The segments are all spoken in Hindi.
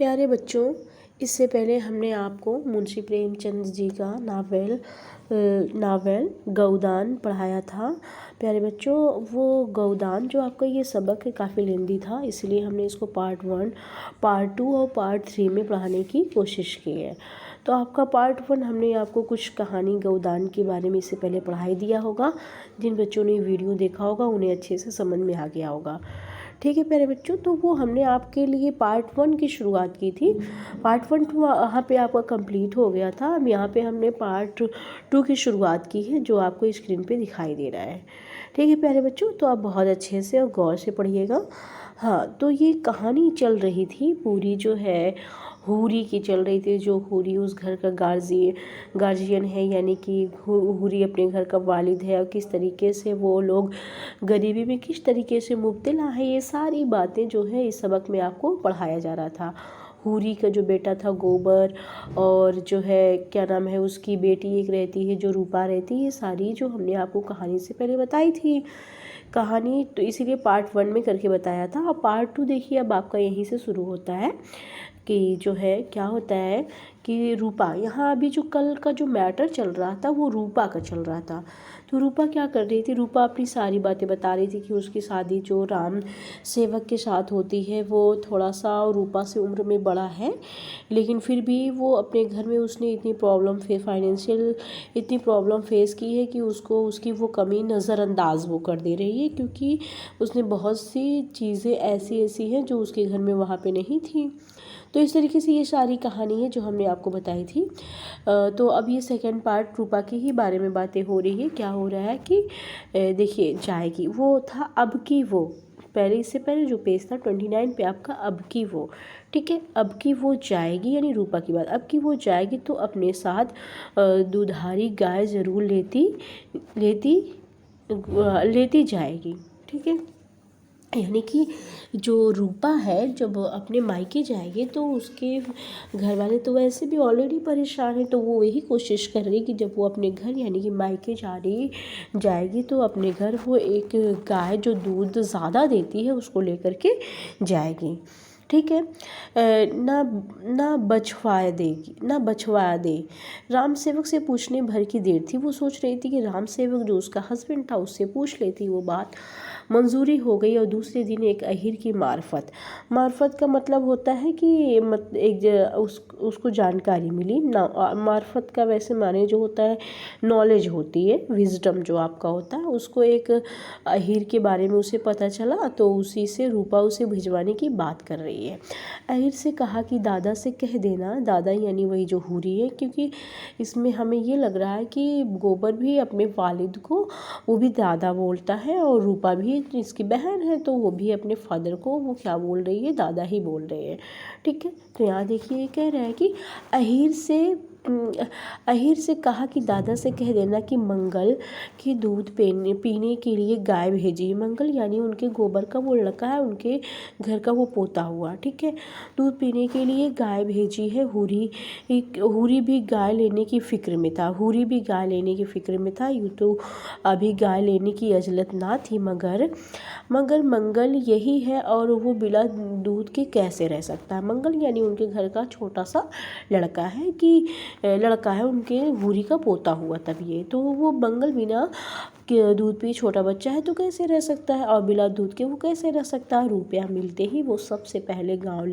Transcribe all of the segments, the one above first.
प्यारे बच्चों, इससे पहले हमने आपको मुंशी प्रेमचंद जी का नावल गौदान पढ़ाया था। प्यारे बच्चों, वो गौदान जो आपका ये सबक है काफ़ी लेंदी था, इसलिए हमने इसको पार्ट 1, पार्ट 2 और पार्ट 3 में पढ़ाने की कोशिश की है। तो आपका पार्ट 1 हमने आपको कुछ कहानी गौदान के बारे में इससे पहले पढ़ाई दिया होगा। जिन बच्चों ने वीडियो देखा होगा उन्हें अच्छे से समझ में आ गया होगा। ठीक है प्यारे बच्चों, तो वो हमने आपके लिए पार्ट 1 की शुरुआत की थी। पार्ट 1 तो वहाँ पे आपका कंप्लीट हो गया था। अब यहाँ पे हमने पार्ट 2 की शुरुआत की है, जो आपको स्क्रीन पे दिखाई दे रहा है। ठीक है प्यारे बच्चों, तो आप बहुत अच्छे से और गौर से पढ़िएगा। हाँ, तो ये कहानी चल रही थी पूरी जो है हूरी की चल रही थी। जो हूरी उस घर का गार्जियन है, यानी कि हूरी अपने घर का वालिद है, और किस तरीके से वो लोग गरीबी में किस तरीके से मुब्तला है, ये सारी बातें जो है इस सबक में आपको पढ़ाया जा रहा था। हूरी का जो बेटा था गोबर, और जो है क्या नाम है उसकी बेटी एक रहती है जो रूपा रहती है, ये सारी जो हमने आपको कहानी से पहले बताई थी कहानी। तो इसीलिए पार्ट 1 में करके बताया था। और पार्ट 2 देखिए अब आपका यहीं से शुरू होता है कि जो है क्या होता है कि रूपा, यहाँ अभी जो कल का जो मैटर चल रहा था वो रूपा का चल रहा था। तो रूपा क्या कर रही थी, रूपा अपनी सारी बातें बता रही थी कि उसकी शादी जो राम सेवक के साथ होती है, वो थोड़ा सा रूपा से उम्र में बड़ा है, लेकिन फिर भी वो अपने घर में उसने इतनी फाइनेंशियल इतनी प्रॉब्लम फेस की है कि उसको उसकी वो कमी नज़रअंदाज वो कर दे रही है, क्योंकि उसने बहुत सी चीज़ें ऐसी हैं जो उसके घर में वहाँ पे नहीं थी। तो इस तरीके से ये सारी कहानी है जो हमने आपको बताई थी। तो अब ये सेकंड पार्ट रूपा के ही बारे में बातें हो रही है। क्या हो रहा है कि देखिए जाएगी, वो था अब की वो, पहले इससे पहले जो पेज था 29 पे आपका अब की वो। ठीक है, अब की वो जाएगी यानी रूपा की बात। अब की वो जाएगी तो अपने साथ दुधारी गाय ज़रूर लेती जाएगी। ठीक है, यानी कि जो रूपा है जब अपने मायके जाएगी तो उसके घर वाले तो वैसे भी ऑलरेडी परेशान हैं, तो वो यही कोशिश कर रही कि जब वो अपने घर यानी कि मायके जाएगी तो अपने घर वो एक गाय जो दूध ज़्यादा देती है उसको लेकर के जाएगी। ठीक है, ना बछवा दे। राम सेवक से पूछने भर की देर थी। वो सोच रही थी कि राम सेवक जो उसका हस्बैंड था उससे पूछ लेती, वो बात मंजूरी हो गई। और दूसरे दिन एक अहीर की मार्फत का मतलब होता है कि उसको जानकारी मिली ना। मार्फत का वैसे माने जो होता है नॉलेज होती है, विजडम जो आपका होता है, उसको एक अहीर के बारे में उसे पता चला, तो उसी से रूपा उसे भिजवाने की बात कर रही है। अहीर से कहा कि दादा से कह देना, दादा यानी वही जो हूरी है, क्योंकि इसमें हमें ये लग रहा है कि गोबर भी अपने वालिद को वो भी दादा बोलता है, और रूपा भी इसकी बहन है तो वो भी अपने फादर को वो क्या बोल रही है, दादा ही बोल रहे हैं। ठीक है, तो यहाँ देखिए ये कह रहा है कि अहीर से कहा कि दादा से कह देना कि मंगल की दूध पीने के लिए गाय भेजी। मंगल यानी उनके गोबर का वो लड़का है, उनके घर का वो पोता हुआ। ठीक है, दूध पीने के लिए गाय भेजी है। हूरी भी गाय लेने की फ़िक्र में था। यूँ तो अभी गाय लेने की अजलत ना थी, मगर मंगल यही है और वो बिना दूध के कैसे रह सकता है। मंगल यानी उनके घर का छोटा सा लड़का है उनके हूरी का पोता हुआ। तब ये तो वो मंगल बिना दूध पे छोटा बच्चा है तो कैसे रह सकता है, और बिना दूध के वो कैसे रह सकता है। रुपया मिलते ही वो सबसे पहले गाय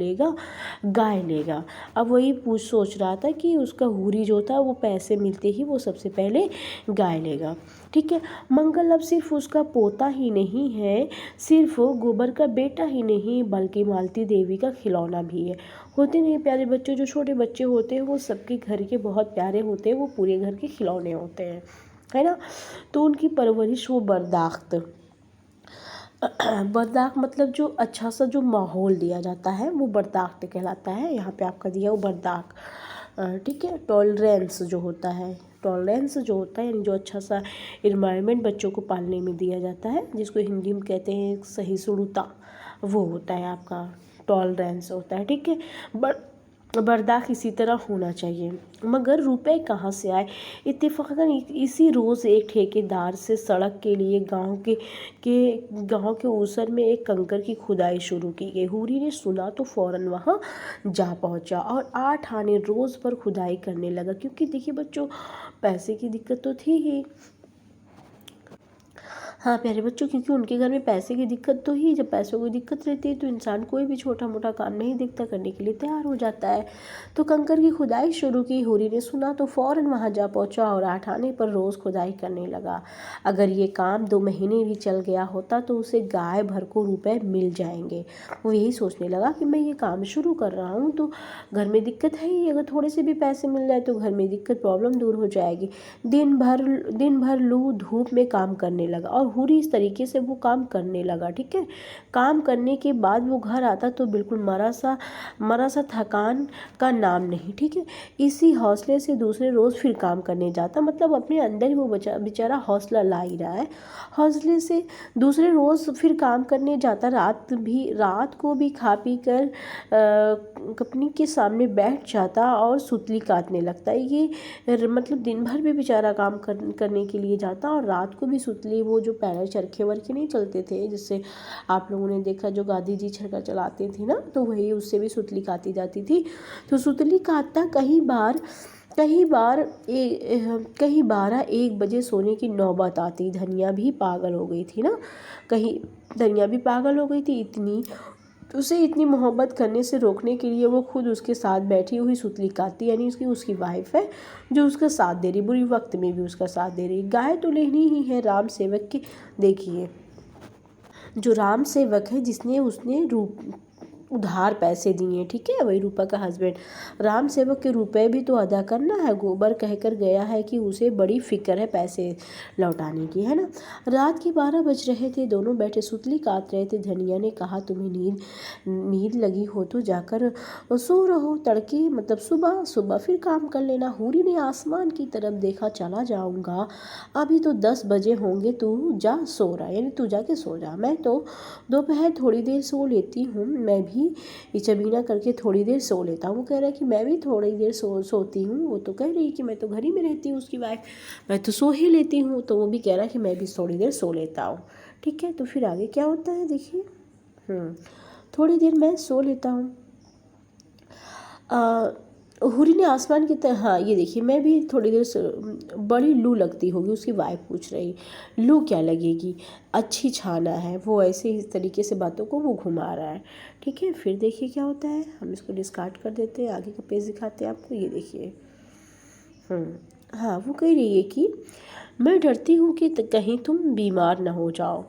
लेगा। अब वही सोच रहा था कि उसका हूरी जो था वो पैसे मिलते ही वो सबसे पहले गाय लेगा। ठीक है, मंगल अब सिर्फ उसका पोता ही नहीं है, सिर्फ गोबर का बेटा ही नहीं, बल्कि मालती देवी का खिलौना भी है। होते नहीं प्यारे बच्चों, जो छोटे बच्चे होते हैं वो सबके घर के बहुत प्यारे होते हैं, वो पूरे घर के खिलौने होते हैं, है ना। तो उनकी परवरिश वो बर्दाश्त मतलब जो अच्छा सा जो माहौल दिया जाता है वो बर्दाश्त कहलाता है। यहाँ पे आपका दिया वो बर्दाश्त। ठीक है, टॉलरेंस जो होता है यानी जो अच्छा सा इन्वायरमेंट बच्चों को पालने में दिया जाता है, जिसको हिंदी में कहते हैं सहिष्णुता, वो होता है आपका टॉलरेंस होता है। ठीक है, बर्दाश्त इसी तरह होना चाहिए। मगर रुपए कहाँ से आए? इत्तेफाकन इसी रोज़ एक ठेकेदार से सड़क के लिए गांव के ऊसर में एक कंकर की खुदाई शुरू की गई। हूरी ने सुना तो फौरन वहां जा पहुंचा और 8 आने रोज़ पर खुदाई करने लगा, क्योंकि देखिए बच्चों, पैसे की दिक्कत तो थी ही। हाँ प्यारे बच्चों, क्योंकि उनके घर में पैसे की दिक्कत तो ही, जब पैसों की दिक्कत रहती है तो इंसान कोई भी छोटा मोटा काम नहीं देखता, करने के लिए तैयार हो जाता है। तो कंकर की खुदाई शुरू की। होरी ने सुना तो फौरन वहां जा पहुंचा और 8 आने पर रोज़ खुदाई करने लगा। अगर ये काम 2 महीने भी चल गया होता तो उसे गाय भर को रुपए मिल जाएंगे। वो यही सोचने लगा कि मैं ये काम शुरू कर रहा हूँ तो घर में दिक्कत है ही, अगर थोड़े से भी पैसे मिल जाए तो घर में दिक्कत, प्रॉब्लम दूर हो जाएगी। दिन भर लू धूप में काम करने लगा और हूरी इस तरीके से वो काम करने लगा। ठीक है, काम करने के बाद वो घर आता तो बिल्कुल मरा सा थकान का नाम नहीं। ठीक है, इसी हौसले से दूसरे रोज़ फिर काम करने जाता, मतलब अपने अंदर ही वो बेचारा हौसला ला ही रहा है। हौसले से दूसरे रोज़ फिर काम करने जाता। रात को भी खा पी कर कंपनी के सामने बैठ जाता और सुतली काटने लगता। ये मतलब दिन भर भी बेचारा काम करने के लिए जाता और रात को भी सुतली, वो जो पैदल चरखे वर्खे नहीं चलते थे जिससे आप लोगों ने देखा, जो गांधी जी चरखा चलाते थे ना, तो वही उससे भी सुतली काटी जाती थी। तो सुतली काटता। कहीं 12-1 बजे सोने की नौबत आती। धनिया भी पागल हो गई थी ना, धनिया भी पागल हो गई थी। उसे इतनी मोहब्बत करने से रोकने के लिए वो खुद उसके साथ बैठी हुई सुतली काटती, यानी उसकी वाइफ है जो उसका साथ दे रही, बुरी वक्त में भी उसका साथ दे रही। गाय तो लेनी ही है राम सेवक की। देखिए, जो राम सेवक है उसने उधार पैसे दिए, ठीक है, वही रूपा का हस्बैंड। राम सेवक के रुपए भी तो अदा करना है। गोबर कहकर गया है कि उसे बड़ी फिक्र है पैसे लौटाने की, है ना। रात के 12 बज रहे थे, दोनों बैठे सुतली काट रहे थे। धनिया ने कहा, तुम्हें नींद लगी हो तो जाकर सो रहो, तड़के मतलब सुबह फिर काम कर लेना। हूरी ने आसमान की तरफ देखा, चला जाऊंगा, अभी तो 10 बजे होंगे, तू जा सो रहा, यानी तू जाके सो जा, मैं तो दोपहर थोड़ी देर सो लेती हूँ, मैं भी इचबीना करके थोड़ी देर सो लेता हूँ। वो कह रहा है कि मैं भी थोड़ी देर सोती हूँ। वो तो कह रही कि मैं तो घर ही में रहती हूँ, उसकी वाइफ, मैं तो सो ही लेती हूँ। तो वो भी कह रहा है कि मैं भी थोड़ी देर सो लेता हूँ। ठीक है, तो फिर आगे क्या होता है देखिए। थोड़ी देर मैं सो लेता हूँ। हूरी ने आसमान की तरह, हाँ ये देखिए, मैं भी थोड़ी देर बड़ी लू लगती होगी, उसकी वाइफ पूछ रही। लू क्या लगेगी, अच्छी छाना है। वो ऐसे इस तरीके से बातों को वो घुमा रहा है। ठीक है, फिर देखिए क्या होता है। हम इसको डिस्कार्ड कर देते हैं, आगे का पेज दिखाते हैं आपको। ये देखिए, हाँ वो कह रही है कि मैं डरती हूँ कि कहीं तुम बीमार ना हो जाओ।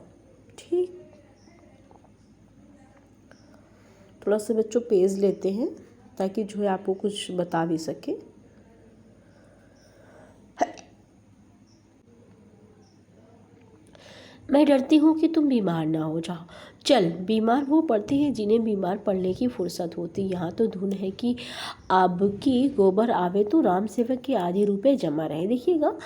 ठीक, थोड़ा सा बच्चों पेज लेते हैं ताकि जो है आपको कुछ बता भी सके। मैं डरती हूँ कि तुम बीमार ना हो जाओ। चल, बीमार वो पड़ते हैं जिन्हें बीमार पड़ने की फुर्सत होती। यहाँ तो धुन है कि अब की गोबर आवे तो राम सेवक के आधे रुपए जमा रहे। देखिएगा,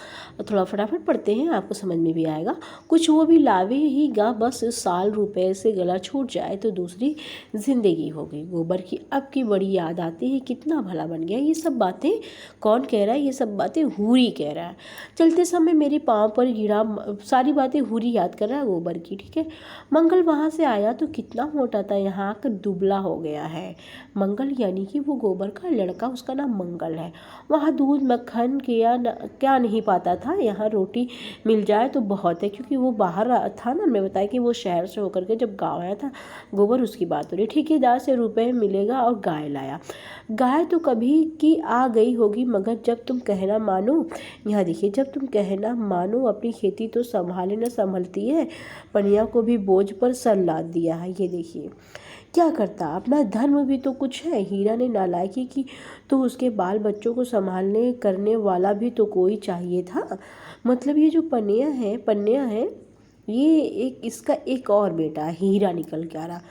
थोड़ा फटाफट पढ़ते हैं, आपको समझ में भी आएगा। कुछ वो भी लावे ही गा, बस इस साल रुपए से गला छूट जाए तो दूसरी जिंदगी होगी। गोबर की अब की बड़ी याद आती है, कितना भला बन गया। ये सब बातें कौन कह रहा है? ये सब बातें हूरी कह रहा है। चलते समय मेरे पाँव पर गिरा, सारी बातें हूरी याद कर रहा है गोबर की। ठीक है, मंगल वहाँ से आया तो कितना मोटा था, यहाँ आकर दुबला हो गया है। मंगल यानी कि वो गोबर का लड़का, उसका नाम मंगल है। वहाँ दूध मक्खन क्या नहीं पाता था, यहाँ रोटी मिल जाए तो बहुत है। क्योंकि वो बाहर था ना, मैं बताया कि वो शहर से होकर के जब गाँव आया था। गोबर उसकी बात हो रही। ठेकेदार से रुपए मिलेगा और गाय लाया। गाय तो कभी की आ गई होगी, मगर जब तुम कहना मानो, यहाँ देखिए, जब तुम कहना मानो अपनी खेती तो संभाले न संभलती है, पनिया को भी बोझ पर सर लाद दिया है। ये देखिए क्या करता, अपना धर्म भी तो कुछ है। हीरा ने नालायकी की तो उसके बाल बच्चों को संभालने करने वाला भी तो कोई चाहिए था। मतलब ये जो पन्या है ये इसका एक और बेटा है, हीरा निकल के आ रहा।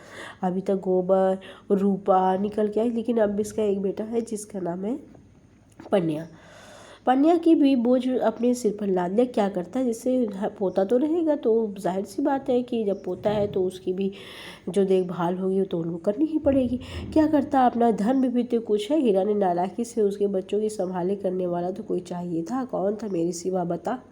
अभी तक गोबर रूपा निकल के आई, लेकिन अब इसका एक बेटा है जिसका नाम है पन्या। पानिया की भी बोझ अपने सिर पर लाद लिया। क्या करता है, जैसे पोता तो रहेगा तो जाहिर सी बात है कि जब पोता है तो उसकी भी जो देखभाल होगी वो तो उनको करनी ही पड़ेगी। क्या करता, अपना धन भी तो कुछ है। हीरा ने नालायकी से उसके बच्चों की संभाले करने वाला तो कोई चाहिए था, कौन था मेरे सिवा बता,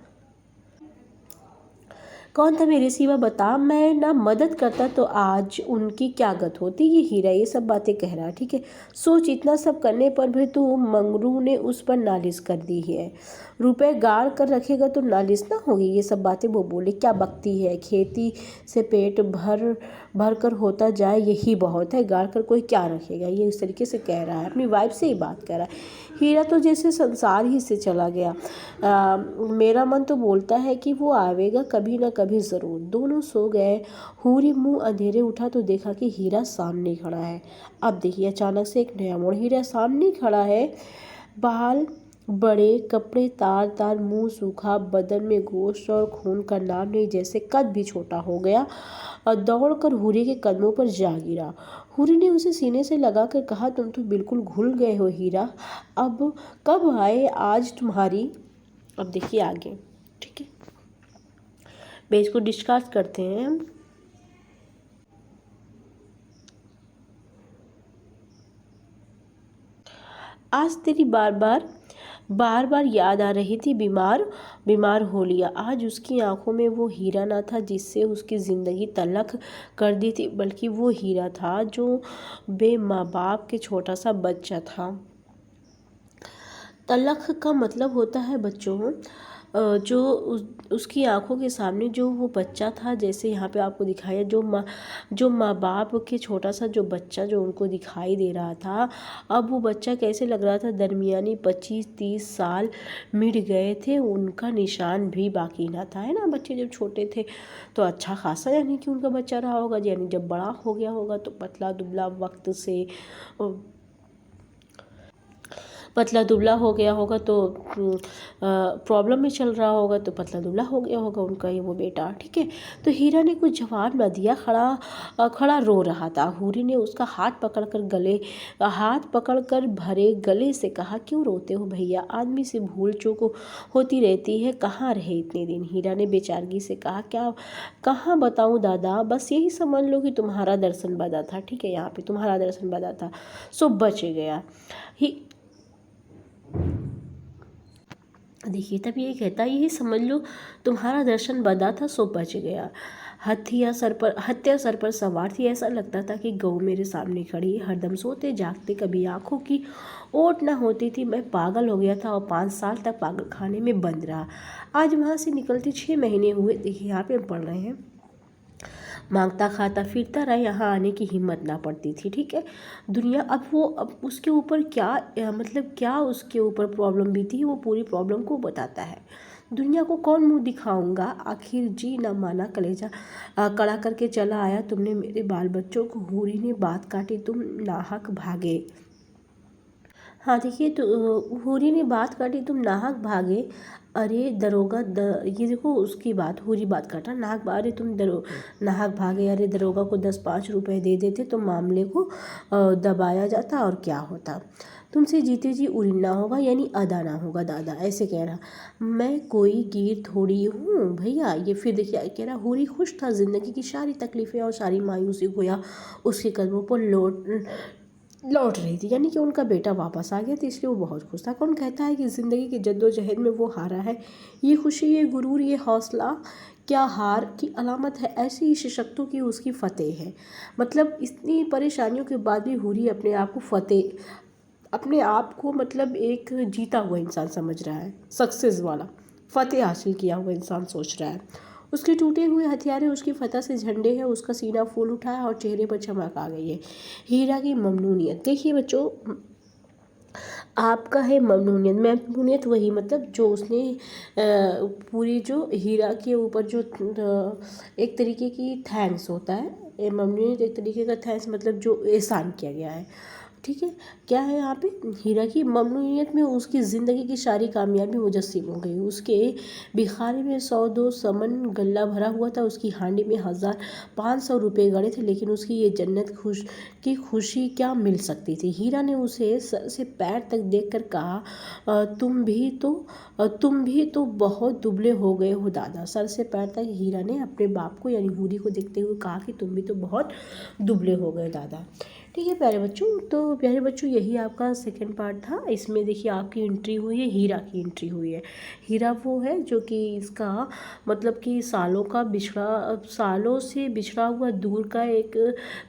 कौन था मेरे सिवा बता। मैं ना मदद करता तो आज उनकी क्या गत होती। ये हीरा ये सब बातें कह रहा है, ठीक है। सोच, इतना सब करने पर भी तो मंगरू ने उस पर नालिश कर दी है। रुपए गाड़ कर रखेगा तो नालिश ना होगी। ये सब बातें वो बोले, क्या बकती है। खेती से पेट भर भर कर होता जाए यही बहुत है, गाड़ कर कोई क्या रखेगा। ये इस तरीके से कह रहा है, अपनी वाइफ से ही बात कर रहा है। हीरा तो जैसे संसार ही से चला गया। मेरा मन तो बोलता है कि वो आवेगा कभी ना कभी ज़रूर। दोनों सो गए। हूरी मुंह अंधेरे उठा तो देखा कि हीरा सामने खड़ा है। अब देखिए अचानक से एक नया मोड़, हीरा सामने खड़ा है। बाल बड़े, कपड़े तार तार, मुंह सूखा, बदन में गोश्त और खून का नाम नहीं, जैसे कद भी छोटा हो गया और दौड़कर हूरी के कदमों पर जा गिरा। हूरी ने उसे सीने से लगाकर कहा, तुम तो बिल्कुल घुल गए हो हीरा, अब कब आए आज तुम्हारी। अब देखिए आगे, ठीक है, पेज को डिस्कस करते हैं हम। आज तेरी बार बार याद आ रही थी, बीमार बीमार हो लिया। आज उसकी आंखों में वो हीरा ना था जिससे उसकी ज़िंदगी तलख कर दी थी, बल्कि वो हीरा था जो बे माँ बाप के छोटा सा बच्चा था। तलख का मतलब होता है बच्चों, जो उसकी आंखों के सामने जो वो बच्चा था, जैसे यहाँ पे आपको दिखाया, जो माँ बाप के छोटा सा जो बच्चा जो उनको दिखाई दे रहा था। अब वो बच्चा कैसे लग रहा था, दरमियानी 25-30 साल मिट गए थे, उनका निशान भी बाकी ना था, है ना। बच्चे जब छोटे थे तो अच्छा खासा यानी कि उनका बच्चा रहा होगा, यानी जब बड़ा हो गया होगा तो पतला दुबला हो गया होगा तो प्रॉब्लम में चल रहा होगा तो पतला दुबला हो गया होगा उनका ये वो बेटा, ठीक है। तो हीरा ने कुछ जवाब न दिया, खड़ा रो रहा था। हूरी ने उसका हाथ पकड़कर भरे गले से कहा, क्यों रोते हो भैया, आदमी से भूल चूक होती रहती है, कहाँ रहे इतने दिन। हीरा ने बेचारगी से कहा, क्या कहाँ बताऊँ दादा, बस यही समझ लो कि तुम्हारा दर्शन बदा था, ठीक है, यहाँ पे तुम्हारा दर्शन बदा था, सो बच गया। देखिए तब ये कहता, यही समझ लो तुम्हारा दर्शन बदा था, सो बच गया। हत्या सर पर सवार थी, ऐसा लगता था कि गऊ मेरे सामने खड़ी है, हरदम सोते जागते, कभी आंखों की ओट न होती थी। मैं पागल हो गया था और 5 साल तक पागल खाने में बंद रहा। आज वहाँ से निकलते 6 महीने हुए। देखिए यहाँ पे पढ़ रहे हैं, मांगता खाता फिरता रहा, यहाँ आने की हिम्मत ना पड़ती थी, ठीक है। दुनिया अब उसके ऊपर क्या मतलब क्या उसके ऊपर प्रॉब्लम भी थी, वो पूरी प्रॉब्लम को बताता है। दुनिया को कौन मुंह दिखाऊंगा, आखिर जी न माना, कलेजा कड़ा करके चला आया तुमने मेरे बाल बच्चों को। हूरी ने बात काटी, तुम नाहक भागे। हाँ देखिए, तो हूरी ने बात काटी, तुम नाहक भागे। अरे दरोगा ये देखो उसकी बात, हूरी बात काटा, अरे तुम नाहक भागे, अरे दरोगा को 10-5 रुपए दे देते तो मामले को दबाया जाता और क्या होता। तुमसे जीते जी उड़ना होगा, यानी अदा ना होगा दादा, ऐसे कह रहा। मैं कोई गिर थोड़ी हूँ भैया। ये फिर देखिए कह रहा, हूरी खुश था, ज़िंदगी की सारी तकलीफ़ें और सारी मायूसी गोया उसके कदमों पर लौट रही थी, यानी कि उनका बेटा वापस आ गया था, इसलिए वो बहुत खुश था। कौन कहता है कि ज़िंदगी की जद्दोजहद में वो हारा है। ये खुशी, ये गुरूर, ये हौसला क्या हार की अलामत है, ऐसी ही सशक्तों की उसकी फ़तेह है। मतलब इतनी परेशानियों के बाद भी हूरी अपने आप को मतलब एक जीता हुआ इंसान समझ रहा है, सक्सेस वाला, फ़तेह हासिल किया हुआ इंसान सोच रहा है। उसके टूटे हुए हथियारे उसकी फतह से झंडे हैं, उसका सीना फूल उठा है और चेहरे पर चमक आ गई है। हीरा की ममनूनियत, देखिए बच्चों, आपका है ममनूनियत वही मतलब जो उसने पूरी जो हीरा के ऊपर जो एक तरीके की थैंक्स होता है, ममनूनियत एक तरीके का थैंक्स मतलब जो एहसान किया गया है। ठीक है। क्या है यहाँ पे, हीरा की ममनूइयत में उसकी ज़िंदगी की सारी कामयाबी मुजस्सिम हो गई। उसके भिखारी में 100-2 समन गल्ला भरा हुआ था, उसकी हांडी में 1500 रुपये गड़े थे, लेकिन उसकी ये जन्नत की खुशी क्या मिल सकती थी। हीरा ने उसे सर से पैर तक देखकर कहा, तुम भी तो बहुत दुबले हो गए हो दादा। सर से पैर तक हीरा ने अपने बाप को यानी हूरी को देखते हुए कहा कि तुम भी तो बहुत दुबले हो गए दादा। ठीक है प्यारे बच्चों, तो प्यारे बच्चों यही आपका सेकंड पार्ट था। इसमें देखिए आपकी एंट्री हुई है, हीरा की एंट्री हुई है। हीरा वो है जो कि इसका मतलब कि सालों से बिछड़ा हुआ दूर का एक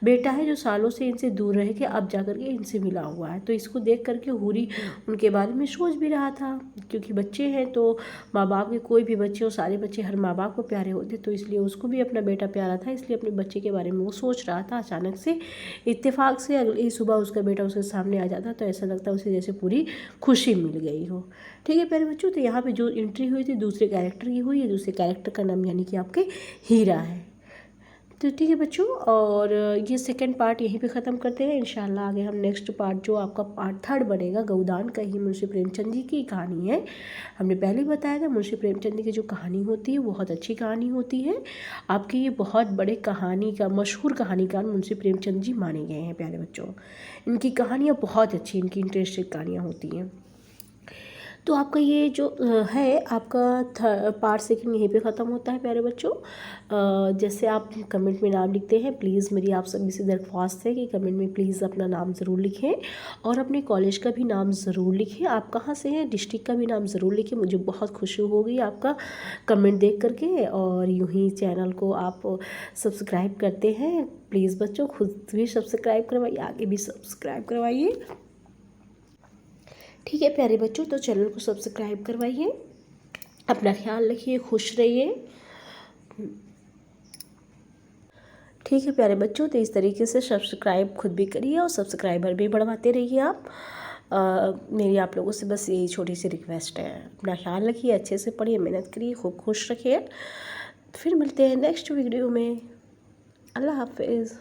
बेटा है, जो सालों से इनसे दूर रह के अब जा कर के इनसे मिला हुआ है। तो इसको देख करके हूरी उनके बारे में सोच भी रहा था, क्योंकि बच्चे हैं तो माँ बाप के, कोई भी बच्चे हो, सारे बच्चे हर माँ बाप को प्यारे होते, तो इसलिए उसको भी अपना बेटा प्यारा था, इसलिए अपने बच्चे के बारे में वो सोच रहा था। अचानक से इत्तेफाक से अगली ही सुबह उसका बेटा उसके सामने आ जाता, तो ऐसा लगता उसे जैसे पूरी खुशी मिल गई हो। ठीक है प्यारे बच्चों, तो यहाँ पे जो एंट्री हुई थी दूसरे कैरेक्टर की हुई है। दूसरे कैरेक्टर का नाम यानी कि आपके हीरा है। तो ठीक है बच्चों, और ये सेकंड पार्ट यहीं पे ख़त्म करते हैं। इंशाल्लाह आगे हम नेक्स्ट पार्ट जो आपका पार्ट थर्ड बनेगा, गोदान का ही मुंशी प्रेमचंद जी की कहानी है। हमने पहले ही बताया था मुंशी प्रेमचंद जी की जो कहानी होती है बहुत अच्छी कहानी होती है। आपके ये बहुत बड़े मशहूर कहानीकार मुंशी प्रेमचंद जी माने गए हैं प्यारे बच्चों। इनकी कहानियाँ बहुत अच्छी, इनकी इंटरेस्टिंग कहानियाँ होती हैं। तो आपका ये जो है आपका पार्ट सेकंड यहीं पे ख़त्म होता है प्यारे बच्चों। जैसे आप कमेंट में नाम लिखते हैं, प्लीज़ मेरी आप सभी से दरख्वास्त है कि कमेंट में प्लीज़ अपना नाम ज़रूर लिखें और अपने कॉलेज का भी नाम ज़रूर लिखें। आप कहाँ से हैं, डिस्ट्रिक्ट का भी नाम ज़रूर लिखें। मुझे बहुत खुशी होगी आपका कमेंट देख करके। और यूँ ही चैनल को आप सब्सक्राइब करते हैं, प्लीज़ बच्चों खुद भी सब्सक्राइब करवाइए, आगे भी सब्सक्राइब करवाइए। ठीक है प्यारे बच्चों, तो चैनल को सब्सक्राइब करवाइए, अपना ख्याल रखिए, खुश रहिए। ठीक है प्यारे बच्चों, तो इस तरीके से सब्सक्राइब खुद भी करिए और सब्सक्राइबर भी बढ़वाते रहिए आप। मेरी आप लोगों से बस यही छोटी सी रिक्वेस्ट है। अपना ख्याल रखिए, अच्छे से पढ़िए, मेहनत करिए, खूब खुश रखिए। फिर मिलते हैं नेक्स्ट वीडियो में। अल्लाह हाफिज़।